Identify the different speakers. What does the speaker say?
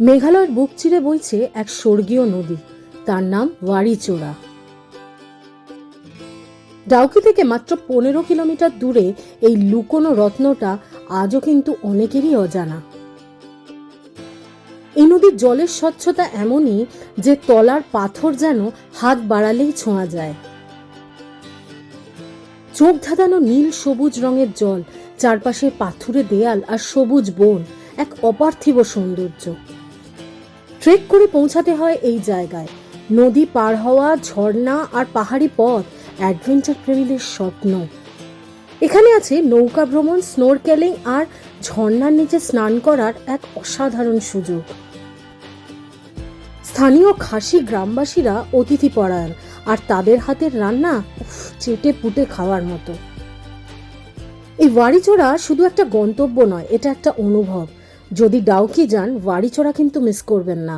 Speaker 1: মেঘালয়ের বুক চিরে বইছে এক স্বর্গীয় নদী, তার নাম ওয়ারিচোরা। ডাউকি থেকে মাত্র 15 কিলোমিটার দূরে এই লুকোনো রত্নটা আজও কিন্তু অনেকেরই অজানা। এই নদীর জলের স্বচ্ছতা এমনই যে তলার পাথর যেন হাত বাড়ালেই ছোঁয়া যায়। চোখ ধাঁধানো নীল সবুজ রঙের জল, চারপাশে পাথুরে দেয়াল আর সবুজ বন, এক অপার্থিব সৌন্দর্য। ট্রেক করে পৌঁছাতে হয় এই জায়গায়। নদী পার হওয়া, ঝর্ণা আর পাহাড়ি পথ অ্যাডভেঞ্চার প্রেমীদের স্বপ্ন। এখানে আছে নৌকা ভ্রমণ, স্নোরকেলিং আর ঝর্ণার নিচে স্নান করার এক অসাধারণ সুযোগ। স্থানীয় খাসি গ্রামবাসীরা অতিথিপরায়ণ, আর তাদের হাতের রান্না চেটে পুটে খাওয়ার মতো। এই ওয়ারিচোরা শুধু একটা গন্তব্য নয়, এটা একটা অনুভব। যদি ডাউকি যান, ওয়ারিচোরা কিন্তু মিস করবেন না।